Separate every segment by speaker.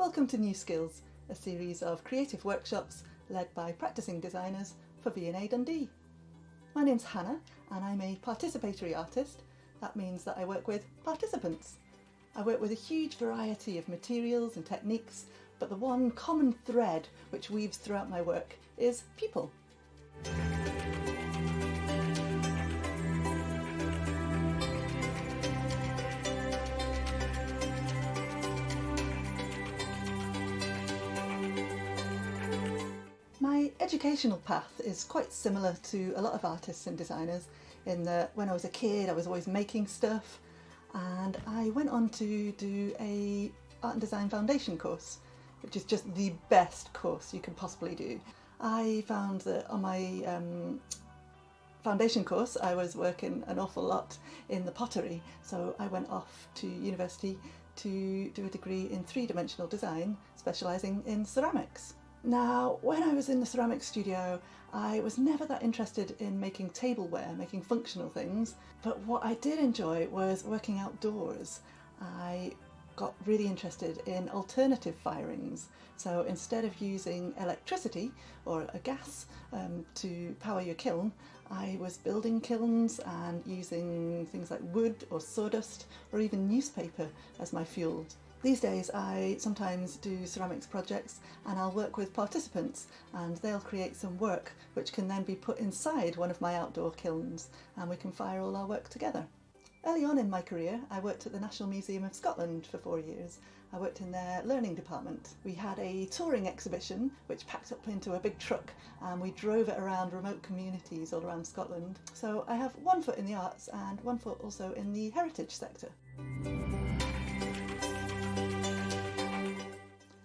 Speaker 1: Welcome to New Skills, a series of creative workshops led by practicing designers for V&A Dundee. My name's Hannah and I'm a participatory artist. That means that I work with participants. I work with a huge variety of materials and techniques, but the one common thread which weaves throughout my work is people. My educational path is quite similar to a lot of artists and designers in that when I was a kid I was always making stuff, and I went on to do a art and design foundation course, which is just the best course you can possibly do. I found that on my foundation course I was working an awful lot in the pottery, so I went off to university to do a degree in three-dimensional design, specialising in ceramics. Now, when I was in the ceramics studio, I was never that interested in making tableware, making functional things, but what I did enjoy was working outdoors. I got really interested in alternative firings. So instead of using electricity or a gas to power your kiln, I was building kilns and using things like wood or sawdust or even newspaper as my fuel. These days I sometimes do ceramics projects and I'll work with participants and they'll create some work which can then be put inside one of my outdoor kilns and we can fire all our work together. Early on in my career I worked at the National Museum of Scotland for 4 years. I worked in their learning department. We had a touring exhibition which packed up into a big truck and we drove it around remote communities all around Scotland. So I have one foot in the arts and one foot also in the heritage sector.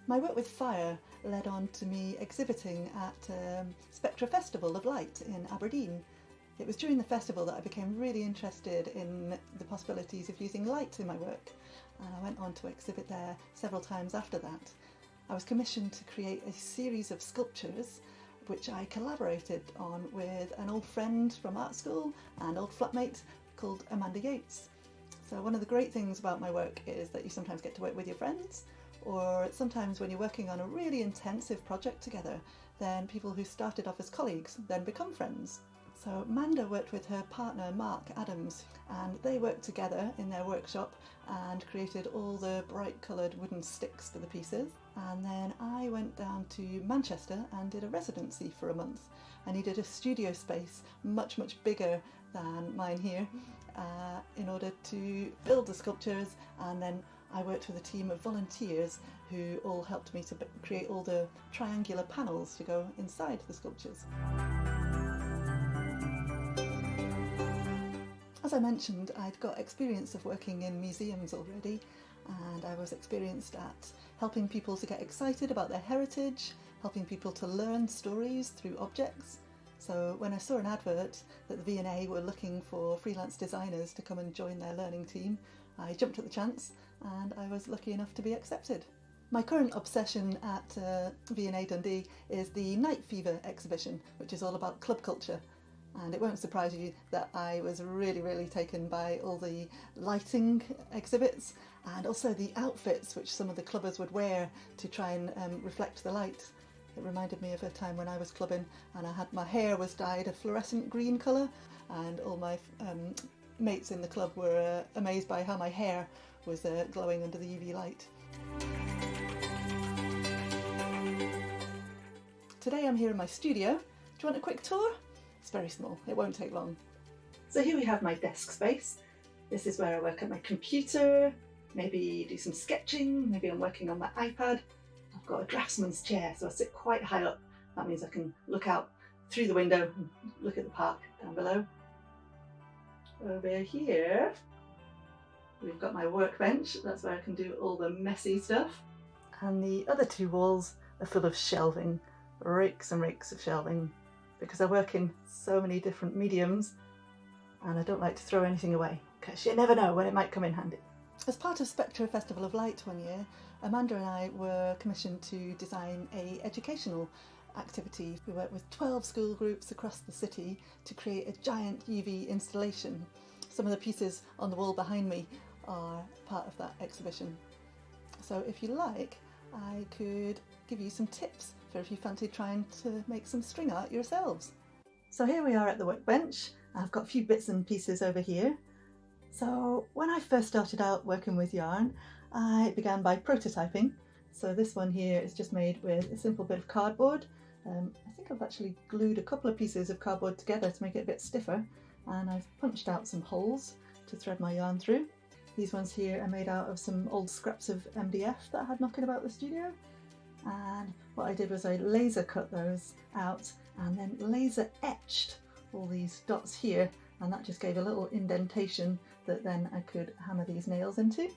Speaker 1: My work with fire led on to me exhibiting at Spectra Festival of Light in Aberdeen. It was during the festival that I became really interested in the possibilities of using light in my work, and I went on to exhibit there several times after that. I was commissioned to create a series of sculptures which I collaborated on with an old friend from art school and old flatmate called Amanda Yates. So one of the great things about my work is that you sometimes get to work with your friends, or sometimes when you're working on a really intensive project together, then people who started off as colleagues then become friends. So Amanda worked with her partner Mark Adams and they worked together in their workshop and created all the bright coloured wooden sticks for the pieces. And then I went down to Manchester and did a residency for a month. I needed a studio space much bigger than mine here in order to build the sculptures, and then I worked with a team of volunteers who all helped me to create all the triangular panels to go inside the sculptures. As I mentioned, I'd got experience of working in museums already, and I was experienced at helping people to get excited about their heritage, helping people to learn stories through objects. So when I saw an advert that the V&A were looking for freelance designers to come and join their learning team, I jumped at the chance and I was lucky enough to be accepted. My current obsession at V&A Dundee is the Night Fever exhibition, which is all about club culture. And it won't surprise you that I was really taken by all the lighting exhibits and also the outfits which some of the clubbers would wear to try and reflect the light. It reminded me of a time when I was clubbing and my hair was dyed a fluorescent green colour, and all my mates in the club were amazed by how my hair was glowing under the UV light. Today I'm here in my studio. Do you want a quick tour? It's very small, it won't take long. So here we have my desk space. This is where I work at my computer, maybe do some sketching, maybe I'm working on my iPad. I've got a draftsman's chair, so I sit quite high up. That means I can look out through the window and look at the park down below. Over here, we've got my workbench. That's where I can do all the messy stuff. And the other two walls are full of shelving, rakes and rakes of shelving, because I work in so many different mediums and I don't like to throw anything away because you never know when it might come in handy. As part of Spectra Festival of Light one year, Amanda and I were commissioned to design an educational activity. We worked with 12 school groups across the city to create a giant UV installation. Some of the pieces on the wall behind me are part of that exhibition. So if you like, I could give you some tips for if you fancy trying to make some string art yourselves. So here we are at the workbench. I've got a few bits and pieces over here. So when I first started out working with yarn, I began by prototyping. So this one here is just made with a simple bit of cardboard. I think I've actually glued a couple of pieces of cardboard together to make it a bit stiffer, and I've punched out some holes to thread my yarn through. These ones here are made out of some old scraps of MDF that I had knocking about the studio, and what I did was I laser cut those out and then laser etched all these dots here, and that just gave a little indentation that then I could hammer these nails into.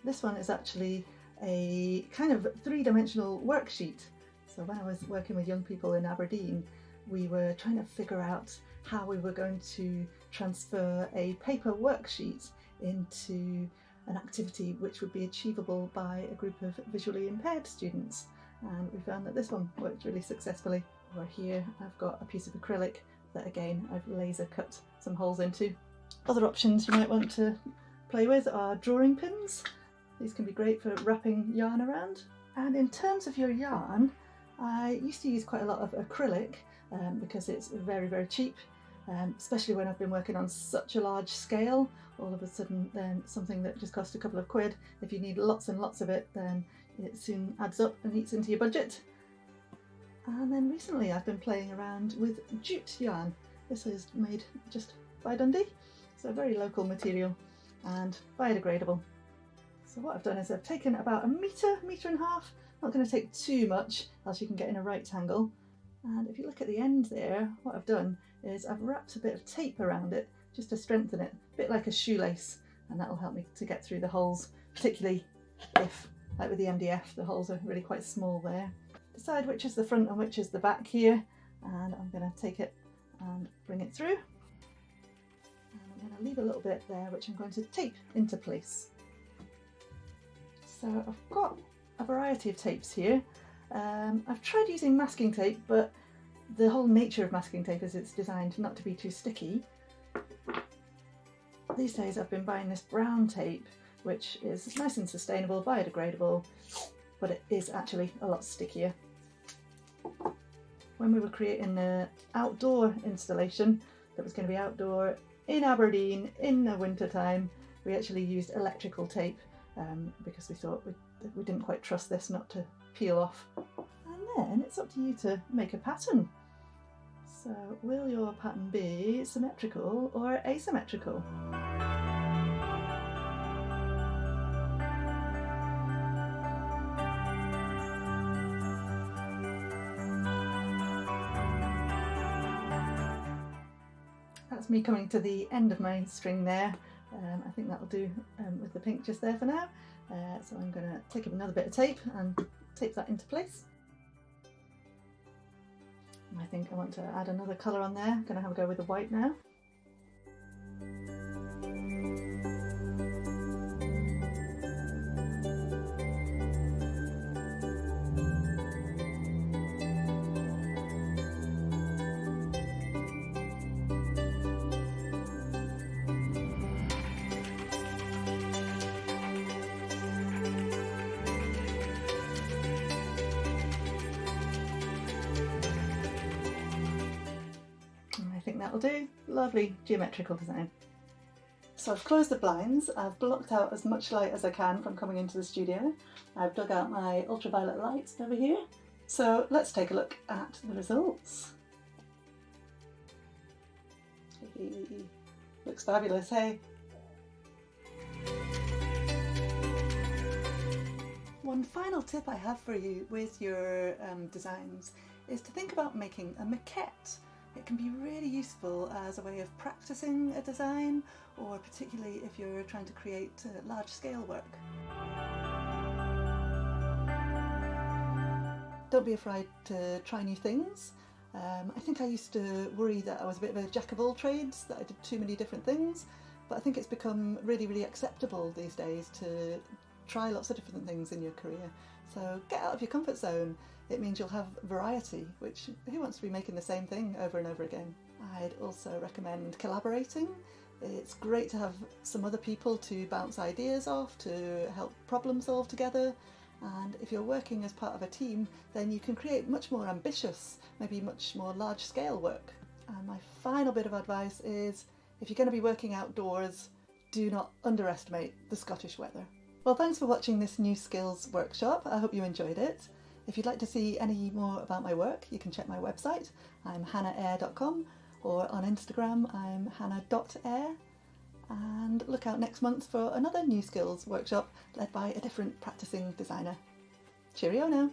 Speaker 1: This one is actually a kind of three-dimensional worksheet. So when I was working with young people in Aberdeen, we were trying to figure out how we were going to transfer a paper worksheet into an activity which would be achievable by a group of visually impaired students. And we found that this one worked really successfully. Over here I've got a piece of acrylic that again I've laser cut some holes into. Other options you might want to play with are drawing pins. These can be great for wrapping yarn around. And in terms of your yarn, I used to use quite a lot of acrylic because it's very, very cheap, especially when I've been working on such a large scale. All of a sudden then something that just cost a couple of quid, if you need lots and lots of it, then it soon adds up and eats into your budget. And then recently I've been playing around with jute yarn. This is made just by Dundee, so a very local material and biodegradable. So what I've done is I've taken about a metre and a half, not going to take too much else you can get in a right angle, and if you look at the end there, what I've done is I've wrapped a bit of tape around it just to strengthen it, a bit like a shoelace, and that will help me to get through the holes, particularly if, like with the MDF, the holes are really quite small there. Decide which is the front and which is the back here, and I'm going to take it and bring it through. And I'm going to leave a little bit there which I'm going to tape into place. So I've got a variety of tapes here. I've tried using masking tape, but the whole nature of masking tape is it's designed not to be too sticky. These days I've been buying this brown tape, which is nice and sustainable, biodegradable, but it is actually a lot stickier. When we were creating an outdoor installation that was going to be outdoor in Aberdeen in the winter time, we actually used electrical tape because we thought we didn't quite trust this not to peel off. And then it's up to you to make a pattern. So will your pattern be symmetrical or asymmetrical? That's me coming to the end of my string there. I think that'll do with the pink just there for now. So I'm going to take up another bit of tape and tape that into place. And I think I want to add another colour on there. I'm going to have a go with the white now. That'll do. Lovely geometrical design. So I've closed the blinds, I've blocked out as much light as I can from coming into the studio. I've dug out my ultraviolet lights over here. So let's take a look at the results. Looks fabulous, hey? One final tip I have for you with your designs is to think about making a maquette. It can be really useful as a way of practicing a design, or particularly if you're trying to create large-scale work. Don't be afraid to try new things. I think I used to worry that I was a bit of a jack of all trades, that I did too many different things, but I think it's become really, really acceptable these days to try lots of different things in your career. So get out of your comfort zone. It means you'll have variety, which who wants to be making the same thing over and over again? I'd also recommend collaborating. It's great to have some other people to bounce ideas off, to help problem solve together, And if you're working as part of a team, then you can create much more ambitious, maybe much more large-scale work. And my final bit of advice is, if you're going to be working outdoors, do not underestimate the Scottish weather. Well, thanks for watching this new skills workshop. I hope you enjoyed it. If you'd like to see any more about my work, you can check my website. I'm hannahayre.com, or on Instagram, I'm hannah.ayre. And look out next month for another new skills workshop led by a different practicing designer. Cheerio now!